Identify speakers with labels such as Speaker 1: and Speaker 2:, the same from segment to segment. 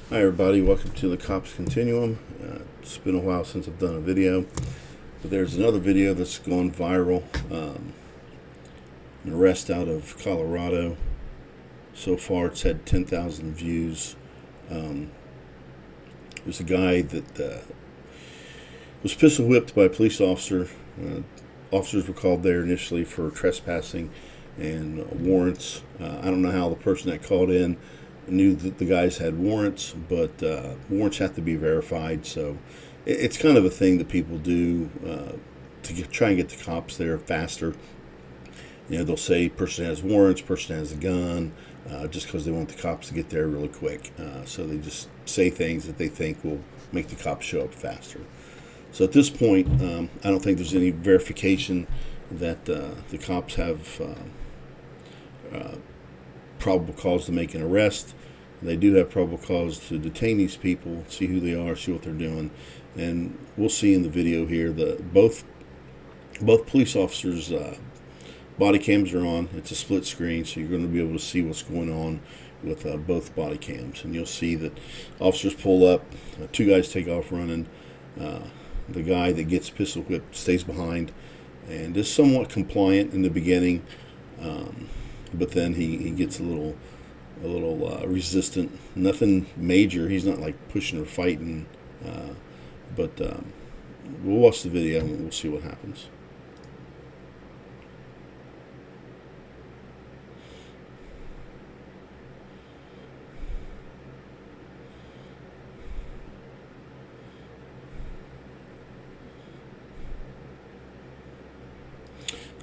Speaker 1: Hi everybody, welcome to the Cops Continuum. It's been a while since I've done a video, but there's another video that's gone viral. An arrest out of Colorado. So far it's had 10,000 views. There's a guy that was pistol whipped by a police officer. Officers were called there initially for trespassing and warrants. I don't know how the person that called in knew that the guys had warrants, but warrants have to be verified. So it's kind of a thing that people do try and get the cops there faster. You know, they'll say person has warrants, person has a gun, just because they want the cops to get there really quick. So they just say things that they think will make the cops show up faster. So at this point, I don't think there's any verification that the cops have probable cause to make an arrest. They do have probable cause to detain these people, see who they are, see what they're doing, and we'll see in the video here that both police officers' body cams are on. It's a split screen, so you're going to be able to see what's going on with both body cams, and you'll see that officers pull up, two guys take off running. The guy that gets pistol whipped stays behind, and is somewhat compliant in the beginning. But then he gets a little resistant. Nothing major. He's not like pushing or fighting. But we'll watch the video and we'll see what happens.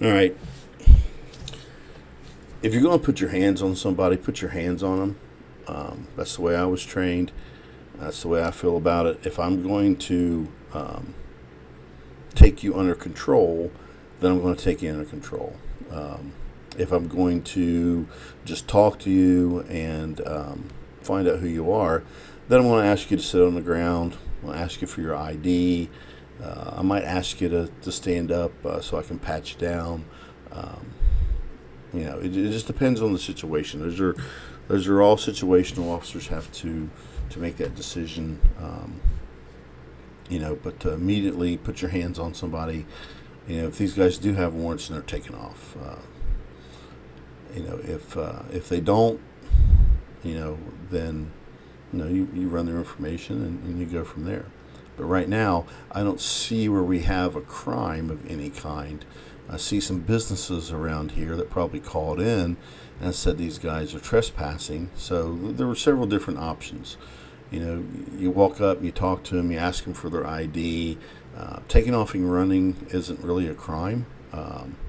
Speaker 1: All right. If you're going to put your hands on somebody, put your hands on them. That's the way I was trained. That's the way I feel about it. If I'm going to take you under control, then I'm going to take you under control. If I'm going to just talk to you and find out who you are, then I'm going to ask you to sit on the ground. I'm going to ask you for your ID. I might ask you to stand up so I can pat you down. It just depends on the situation. Those are all situational. Officers have to make that decision. But to immediately put your hands on somebody, if these guys do have warrants and they're taken off, if they don't, then you run their information and you go from there. But right now, I don't see where we have a crime of any kind. I see some businesses around here that probably called in and said these guys are trespassing. So there were several different options. You walk up, you talk to them, you ask them for their ID. Taking off and running isn't really a crime.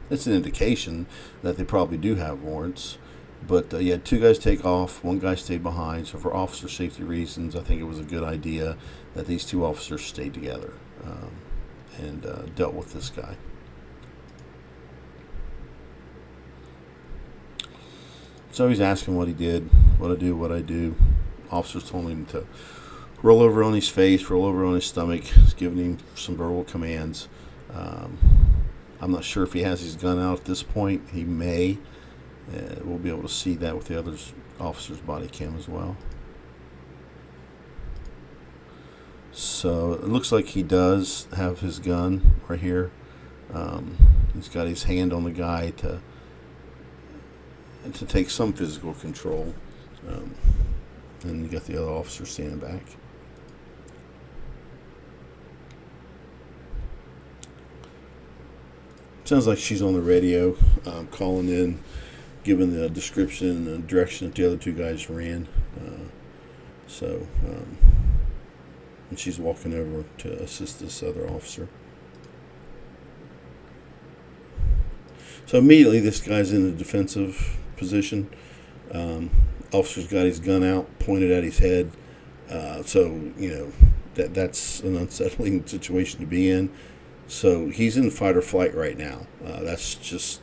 Speaker 1: It's an indication that they probably do have warrants. But you had two guys take off, one guy stayed behind. So for officer safety reasons, I think it was a good idea that these two officers stayed together and dealt with this guy. So he's asking what he did, what I do. Officers told him to roll over on his face, roll over on his stomach. He's giving him some verbal commands. I'm not sure if he has his gun out at this point. He may. We'll be able to see that with the other officer's body cam as well. So it looks like he does have his gun right here. He's got his hand on the guy to take some physical control. And you got the other officer standing back. Sounds like she's on the radio, calling in, giving the description and the direction that the other two guys ran. And she's walking over to assist this other officer. So immediately this guy's in a defensive position. Officer's got his gun out, pointed at his head. That's an unsettling situation to be in. So he's in fight or flight right now. That's just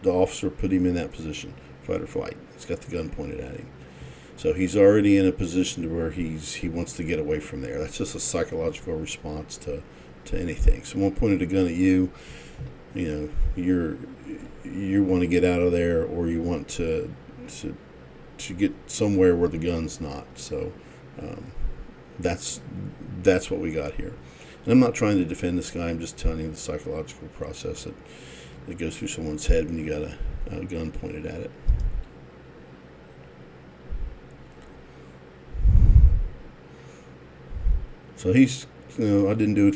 Speaker 1: the officer put him in that position, fight or flight. He's got the gun pointed at him. So he's already in a position to where he wants to get away from there. That's just a psychological response to anything. Someone pointed a gun at you, you want to get out of there, or you want to get somewhere where the gun's not. So That's what we got here. And I'm not trying to defend this guy. I'm just telling you the psychological process that goes through someone's head when you got a gun pointed at it. So he's, I didn't do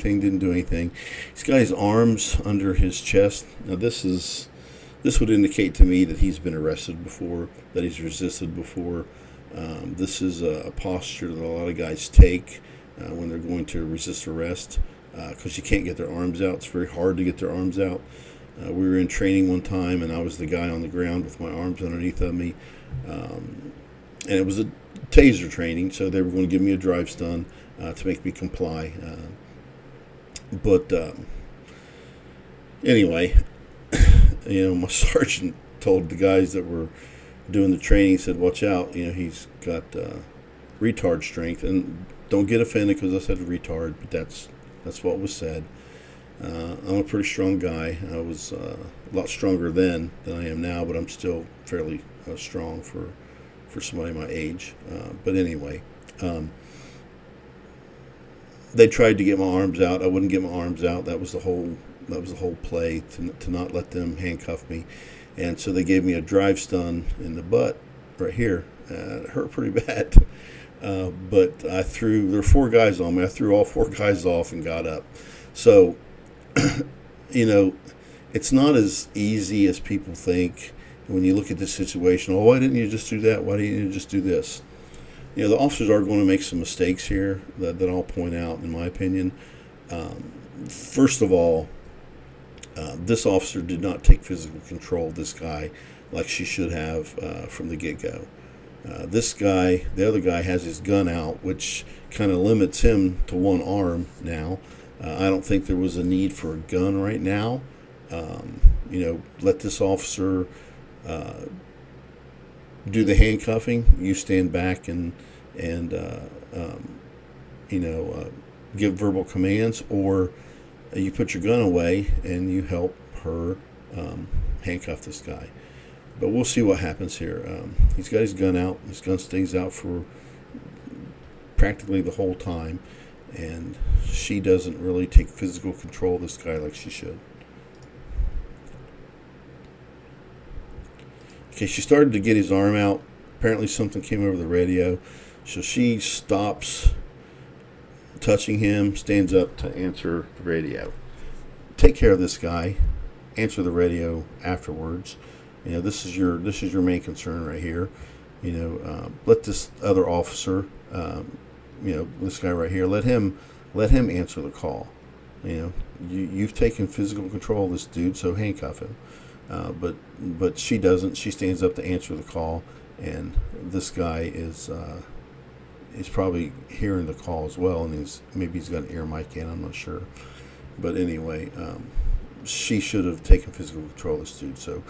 Speaker 1: anything. He's got his arms under his chest. Now this would indicate to me that he's been arrested before, that he's resisted before. This is a posture that a lot of guys take when they're going to resist arrest, because you can't get their arms out. It's very hard to get their arms out. We were in training one time, and I was the guy on the ground with my arms underneath of me. And it was a taser training, so they were going to give me a drive stun to make me comply. But anyway, my sergeant told the guys that were doing the training, said, watch out, he's got retard strength. And don't get offended because I said retard, but that's what was said. I'm a pretty strong guy. I was a lot stronger then than I am now, but I'm still fairly strong for somebody my age. But anyway, they tried to get my arms out. I wouldn't get my arms out. That was the whole play, to not let them handcuff me. And so they gave me a drive stun in the butt right here. It hurt pretty bad. But there were 4 guys on me. I threw all 4 guys off and got up. So, it's not as easy as people think when you look at this situation. Oh, why didn't you just do that? Why didn't you just do this? The officers are going to make some mistakes here that I'll point out, in my opinion. First of all, this officer did not take physical control of this guy like she should have from the get-go. This guy, the other guy, has his gun out, which kind of limits him to one arm now. I don't think there was a need for a gun right now. Let this officer do the handcuffing. You stand back and give verbal commands, or you put your gun away and you help her handcuff this guy. But we'll see what happens here. He's got his gun out. His gun stays out for practically the whole time, and she doesn't really take physical control of this guy like she should. Okay, she started to get his arm out. Apparently something came over the radio. So she stops touching him, stands up to answer the radio. Take care of this guy. Answer the radio afterwards. This is your main concern right here. Let this other officer, this guy right here, let him answer the call. You've taken physical control of this dude, so handcuff him. But she doesn't. She stands up to answer the call, and this guy is probably hearing the call as well, and he's got an ear mic in. I'm not sure, but anyway, she should have taken physical control of this dude. So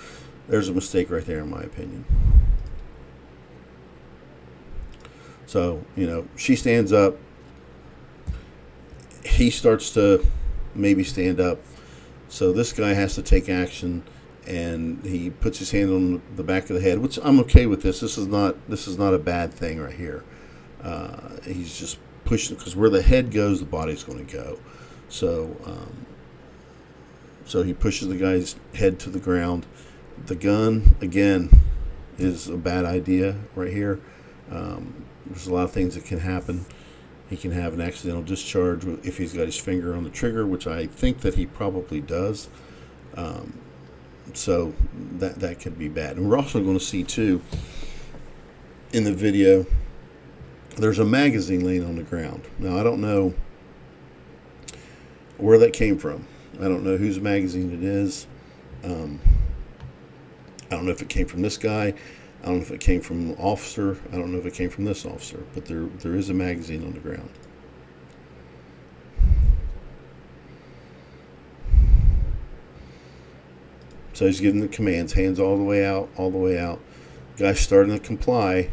Speaker 1: there's a mistake right there, in my opinion. So she stands up. He starts to maybe stand up. So this guy has to take action, and he puts his hand on the back of the head, which I'm okay with this. This is not a bad thing right here. He's just pushing, because where the head goes, the body's going to go. So he pushes the guy's head to the ground. The gun, again, is a bad idea right here. There's a lot of things that can happen. He can have an accidental discharge if he's got his finger on the trigger, which I think that he probably does. So that could be bad. And we're also going to see, too, in the video, there's a magazine laying on the ground. Now, I don't know where that came from. I don't know whose magazine it is. I don't know if it came from this guy. I don't know if it came from an officer. I don't know if it came from this officer. But there is a magazine on the ground. So he's giving the commands, hands all the way out, all the way out. Guy's starting to comply,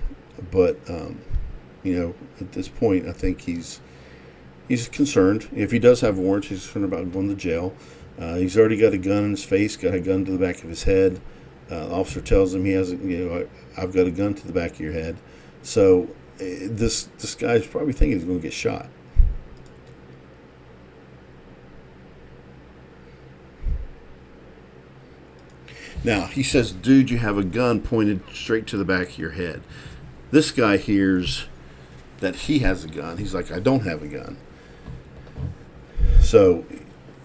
Speaker 1: but at this point, I think he's concerned. If he does have warrants, he's concerned about going to jail. He's already got a gun in his face, got a gun to the back of his head. The officer tells him he has, I've got a gun to the back of your head. So this guy's probably thinking he's going to get shot. Now, he says, dude, you have a gun pointed straight to the back of your head. This guy hears that he has a gun. He's like, I don't have a gun. So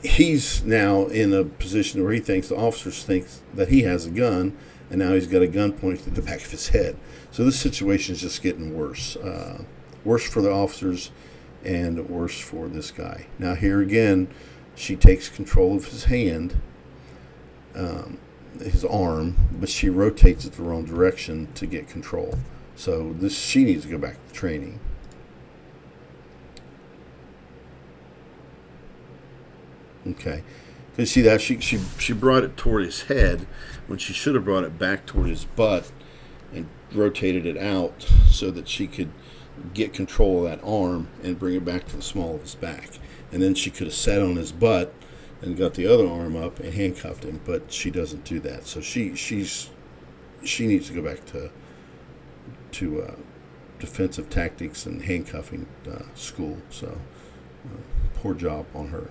Speaker 1: he's now in a position where he thinks the officers think that he has a gun, and now he's got a gun pointed to the back of his head. So this situation is just getting worse. Worse for the officers and worse for this guy. Now, here again, she takes control of his hand. His arm, but she rotates it the wrong direction to get control. So she needs to go back to training. Okay, you see that she brought it toward his head when she should have brought it back toward his butt and rotated it out so that she could get control of that arm and bring it back to the small of his back. And then she could have sat on his butt and got the other arm up and handcuffed him, but she doesn't do that. So she needs to go back to defensive tactics and handcuffing school. So poor job on her.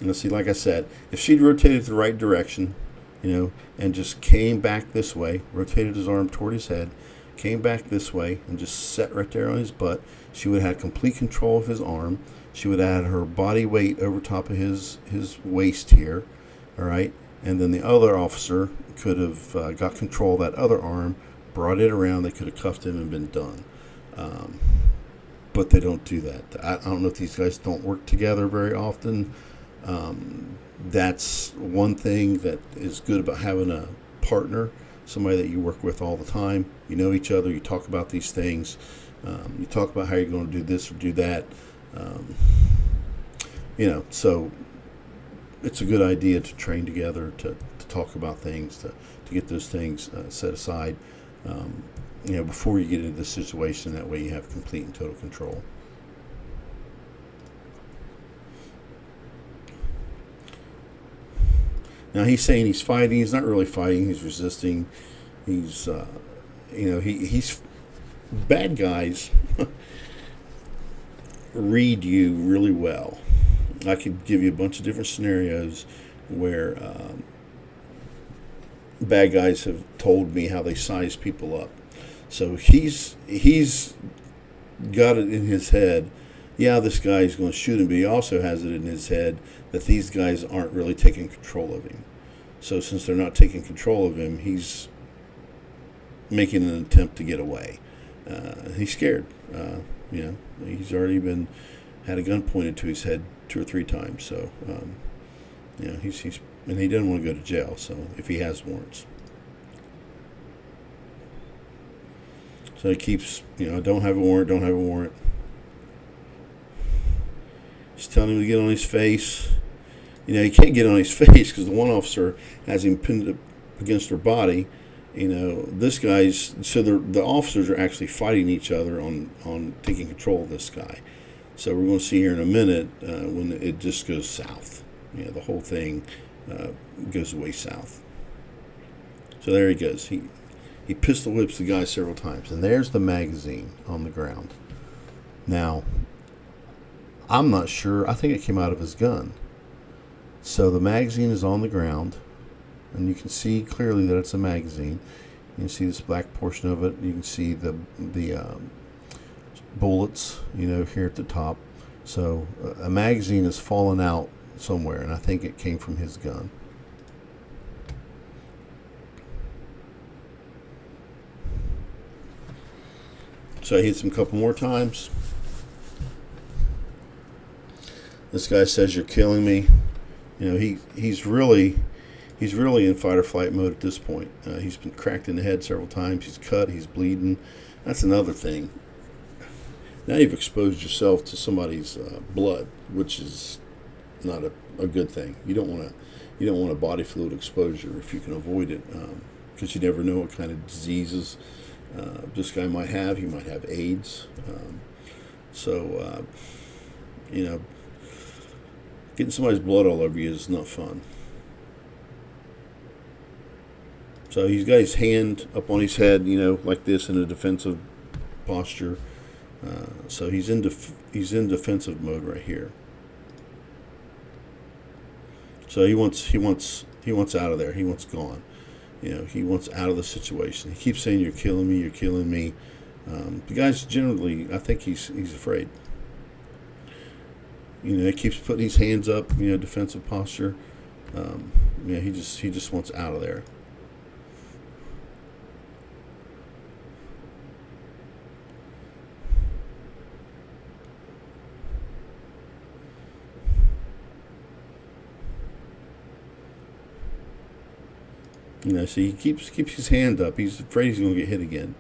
Speaker 1: And see, like I said, if she'd rotated the right direction, and just came back this way, rotated his arm toward his head, came back this way and just sat right there on his butt, she would have had complete control of his arm. She would have had her body weight over top of his waist here, all right? And then the other officer could have got control of that other arm, brought it around, they could have cuffed him and been done. But they don't do that. I don't know if these guys don't work together very often. That's one thing that is good about having a partner, somebody that you work with all the time. You know each other. You talk about these things. You talk about how you're going to do this or do that. So it's a good idea to train together, to talk about things, to get those things set aside, before you get into the situation. That way you have complete and total control. Now he's saying he's fighting. He's not really fighting. He's resisting. He's, he's bad guys read you really well. I could give you a bunch of different scenarios where bad guys have told me how they size people up. So he's got it in his head. Yeah, this guy's going to shoot him, but he also has it in his head that these guys aren't really taking control of him. So since they're not taking control of him, he's making an attempt to get away. He's scared. He's already had a gun pointed to his head 2 or 3 times. So, he's and he doesn't want to go to jail. So if he has warrants, so he keeps, don't have a warrant, don't have a warrant. He's telling him to get on his face. He can't get on his face because the one officer has him pinned up against her body. This guy's, so the officers are actually fighting each other on taking control of this guy. So we're going to see here in a minute when it just goes south. The whole thing goes way south. So there he goes. He pistol whips the guy several times, and there's the magazine on the ground. Now, I'm not sure. I think it came out of his gun. So the magazine is on the ground, and you can see clearly that it's a magazine. You can see this black portion of it. You can see the bullets, here at the top. So a magazine has fallen out somewhere, and I think it came from his gun. So I hit him a couple more times. This guy says, "You're killing me." He's really in fight or flight mode at this point. He's been cracked in the head several times. He's cut. He's bleeding. That's another thing. Now you've exposed yourself to somebody's blood, which is not a good thing. You don't want a body fluid exposure if you can avoid it, because you never know what kind of diseases this guy might have. He might have AIDS. Getting somebody's blood all over you is not fun. So he's got his hand up on his head, like this in a defensive posture. So he's he's in defensive mode right here. So he wants out of there. He wants gone. He wants out of the situation. He keeps saying, "You're killing me. You're killing me." The guy's generally, I think he's afraid. He keeps putting his hands up. Defensive posture. He just wants out of there. So he keeps his hand up. He's afraid he's going to get hit again.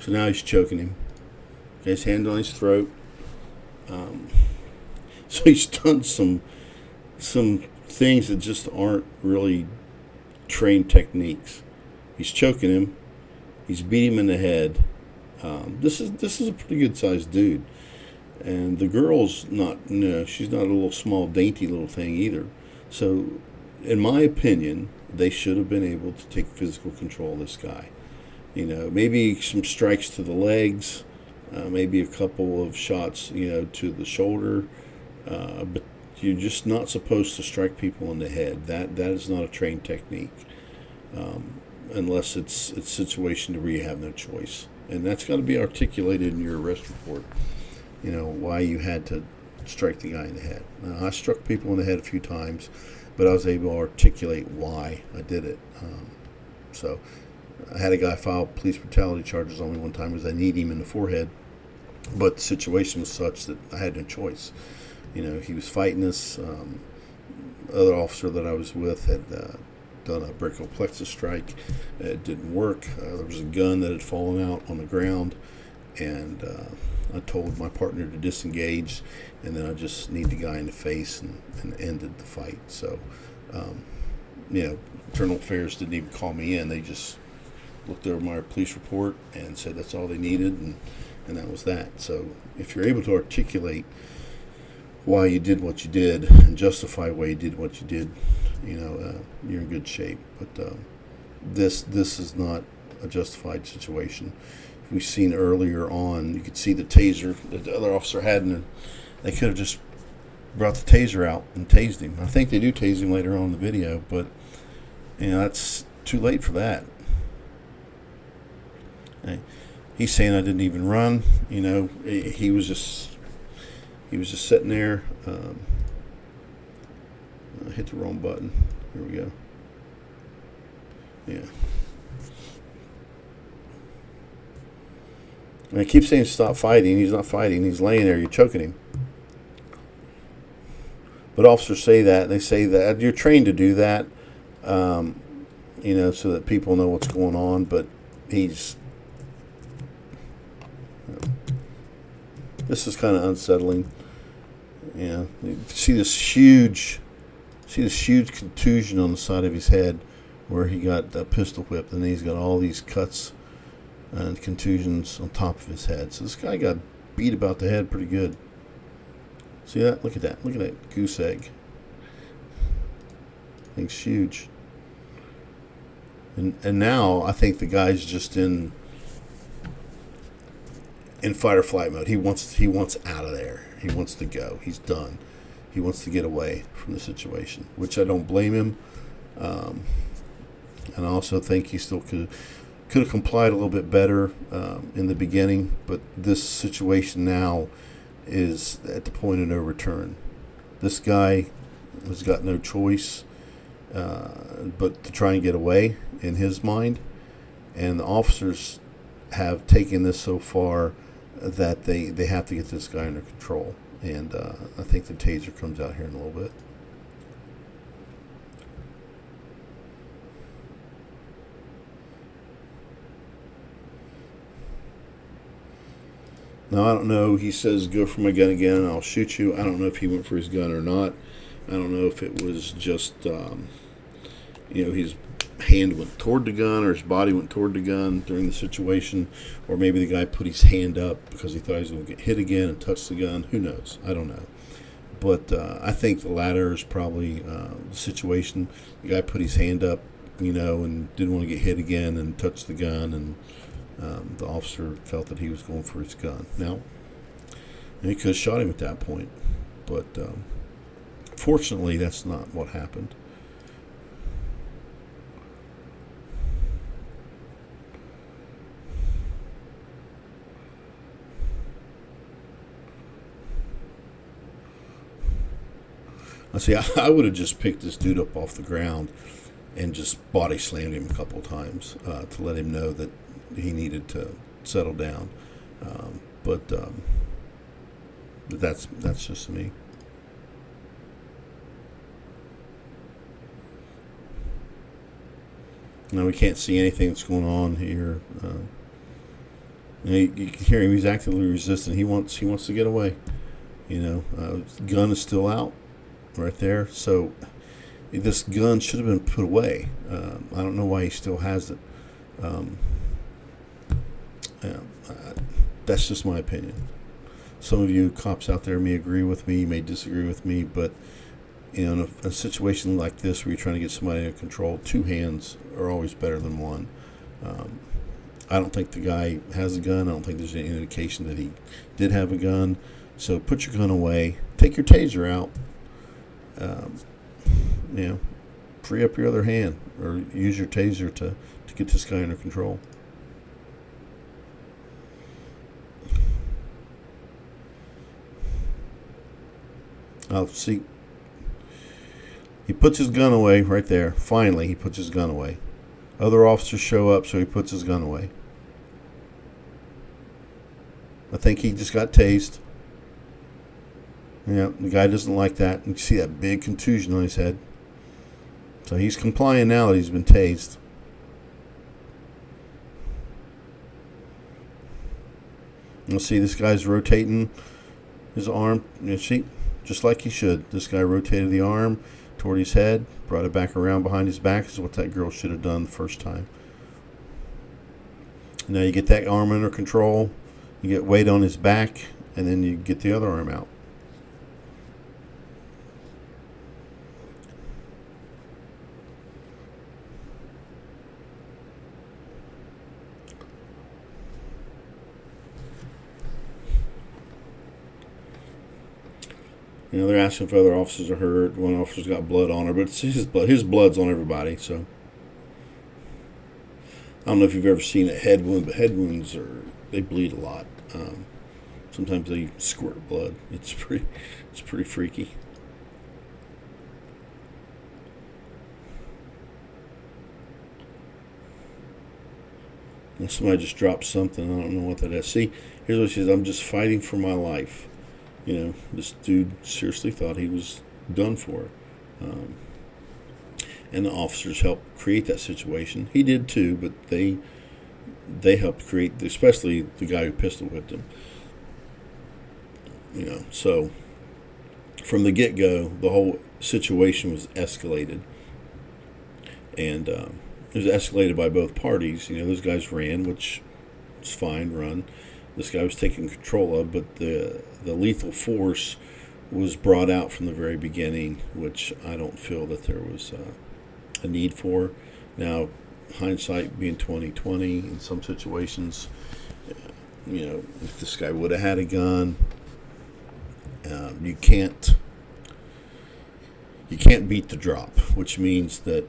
Speaker 1: So now he's choking him. Got his hand on his throat. So he's done some things that just aren't really trained techniques. He's choking him. He's beat him in the head. This is a pretty good sized dude, and the girl's not. No, she's not a little small, dainty little thing either. So, in my opinion, they should have been able to take physical control of this guy. Maybe some strikes to the legs, maybe a couple of shots, to the shoulder. But you're just not supposed to strike people in the head. That is not a trained technique, unless it's a situation where you have no choice, and that's got to be articulated in your arrest report. Why you had to strike the guy in the head. Now, I struck people in the head a few times, but I was able to articulate why I did it. So I had a guy file police brutality charges on me one time because I kneed him in the forehead, but the situation was such that I had no choice. He was fighting this. Other officer that I was with had done a brachial plexus strike. It didn't work. There was a gun that had fallen out on the ground, and I told my partner to disengage, and then I just kneed the guy in the face and ended the fight. So, Internal Affairs didn't even call me in. They just looked over my police report and said that's all they needed, and that was that. So if you're able to articulate why you did what you did and justify why you did what you did, you're in good shape. But this is not a justified situation. We've seen earlier on, you could see the taser that the other officer had, and they could have just brought the taser out and tased him. I think they do tase him later on in the video, but that's too late for that. He's saying I didn't even run. He was just sitting there. I hit the wrong button. Here we go. Yeah. And I keep saying stop fighting. He's not fighting. He's laying there. You're choking him. But officers say that. And they say that you're trained to do that, so that people know what's going on. But he's... This is kind of unsettling. You see this huge contusion on the side of his head where he got pistol whipped, and then he's got all these cuts and contusions on top of his head. So this guy got beat about the head pretty good. See that? Look at that. Look at that goose egg. Thing's huge. And now I think the guy's just in fight or flight mode. He wants out of there. He wants to go. He's done. He wants to get away from the situation, which I don't blame him. And I also think he still could have complied a little bit better in the beginning, but this situation now is at the point of no return. This guy has got no choice but to try and get away in his mind, and the officers have taken this so far that they have to get this guy under control, and I think the taser comes out here in a little bit. Now, I don't know. He says, go for my gun again and I'll shoot you. I don't know if he went for his gun or not. I don't know if it was just, his hand went toward the gun or his body went toward the gun during the situation, or maybe the guy put his hand up because he thought he was going to get hit again and touch the gun. Who knows? I don't know. But I think the latter is probably the situation. The guy put his hand up, and didn't want to get hit again and touch the gun, and the officer felt that he was going for his gun. Now, he could have shot him at that point, but fortunately, that's not what happened. I would have just picked this dude up off the ground and just body slammed him a couple of times to let him know that he needed to settle down. But that's just me. Now we can't see anything that's going on here. You can hear him; he's actively resisting. He wants to get away. Gun is still out right there. So this gun should have been put away. I don't know why he still has it. That's just my opinion. Some of you cops out there may agree with me, may disagree with me, but in a situation like this where you're trying to get somebody under control, two hands are always better than one. I don't think the guy has a gun. I don't think there's any indication that he did have a gun. So put your gun away. Take your taser out. Free up your other hand or use your taser to get this guy under control. I'll see. He puts his gun away right there. Finally, he puts his gun away. Other officers show up, so he puts his gun away. I think he just got tased. Yeah, the guy doesn't like that. You can see that big contusion on his head. So he's complying now that he's been tased. You'll see this guy's rotating his arm. See, just like he should. This guy rotated the arm toward his head, brought it back around behind his back. This is what that girl should have done the first time. Now you get that arm under control. You get weight on his back, and then you get the other arm out. They're asking if other officers are hurt. One officer's got blood on her, but it's his blood. His blood's on everybody. So I don't know if you've ever seen a head wound, but head wounds they bleed a lot. Sometimes they squirt blood. It's pretty freaky. And somebody just dropped something. I don't know what that is. See, here's what she says. I'm just fighting for my life. This dude seriously thought he was done for. And the officers helped create that situation. He did too, but they helped create, especially the guy who pistol whipped him. So from the get-go, the whole situation was escalated. And it was escalated by both parties. Those guys ran, which is fine, run. This guy was taking control of, but the lethal force was brought out from the very beginning, which I don't feel that there was a need for. Now, hindsight being 20/20, in some situations, if this guy would have had a gun, you can't beat the drop, which means that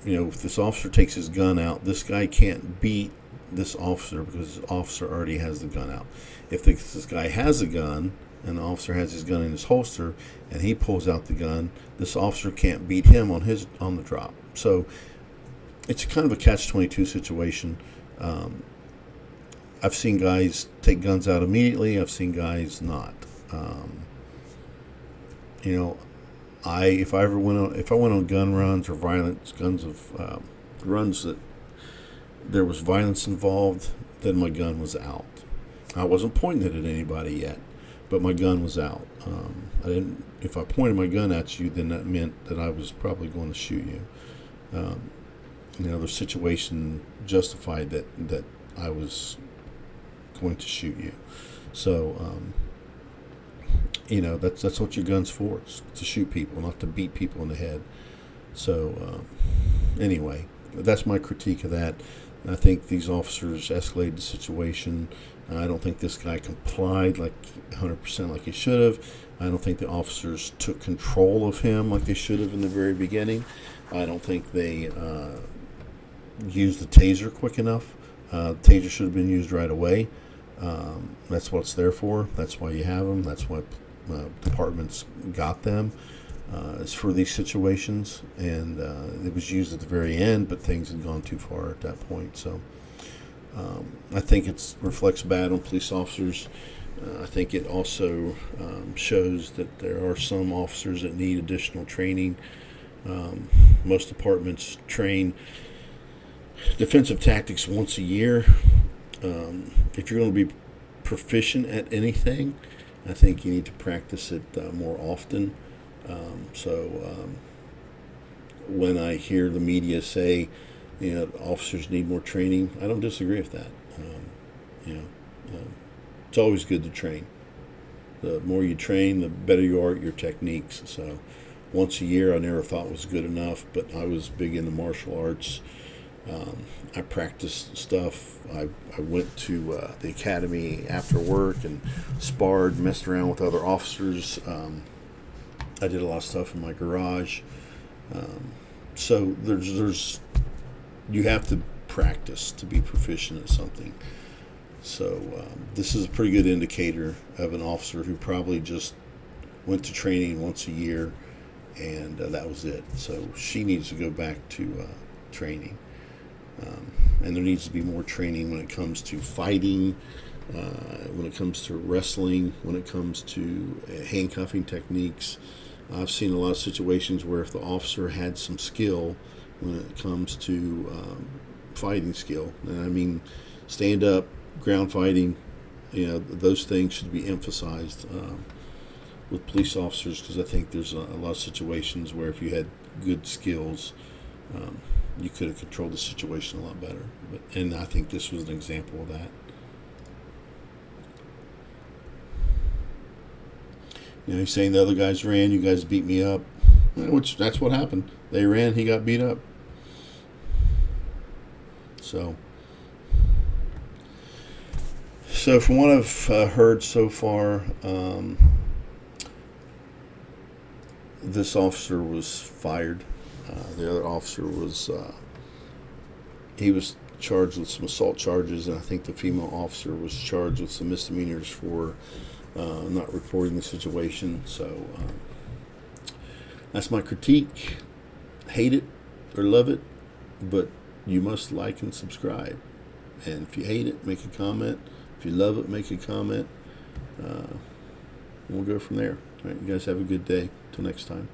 Speaker 1: if this officer takes his gun out, this guy can't beat this officer because this officer already has the gun out. If this guy has a gun and the officer has his gun in his holster and he pulls out the gun, this officer can't beat him on the drop. So it's kind of a catch-22 situation. I've seen guys take guns out immediately. I've seen guys not. If I went on gun runs or runs that there was violence involved, then my gun was out. I wasn't pointing it at anybody yet, but my gun was out. If I pointed my gun at you, then that meant that I was probably going to shoot you. The situation justified that I was going to shoot you. So, that's what your gun's for, to shoot people, not to beat people in the head. So, anyway, that's my critique of that. I think these officers escalated the situation. I don't think this guy complied 100% like he should have. I don't think the officers took control of him like they should have in the very beginning. I don't think they used the taser quick enough. Taser should have been used right away. That's what it's there for. That's why you have them. That's why departments got them. It's for these situations, and it was used at the very end, but things had gone too far at that point. So I think it reflects bad on police officers. I think it also shows that there are some officers that need additional training. Most departments train defensive tactics once a year. If you're going to be proficient at anything, I think you need to practice it more often. When I hear the media say, officers need more training, I don't disagree with that. It's always good to train. The more you train, the better you are at your techniques. So once a year I never thought was good enough, but I was big into martial arts. I practiced stuff. I went to the academy after work and sparred, messed around with other officers. I did a lot of stuff in my garage. So there's you have to practice to be proficient at something. So this is a pretty good indicator of an officer who probably just went to training once a year, and that was it. So she needs to go back to training. And there needs to be more training when it comes to fighting, when it comes to wrestling, when it comes to handcuffing techniques. I've seen a lot of situations where if the officer had some skill when it comes to fighting skill, and I mean stand up, ground fighting, those things should be emphasized with police officers, because I think there's a lot of situations where if you had good skills, you could have controlled the situation a lot better. And I think this was an example of that. He's saying the other guys ran, you guys beat me up, which that's what happened. They ran, he got beat up. So from what I've heard so far, this officer was fired. The other officer was he was charged with some assault charges, and I think the female officer was charged with some misdemeanors for not reporting the situation. So that's my critique. Hate it or love it, but you must like and subscribe. And if you hate it, make a comment. If you love it, make a comment. We'll go from there. All right, you guys have a good day. Till next time.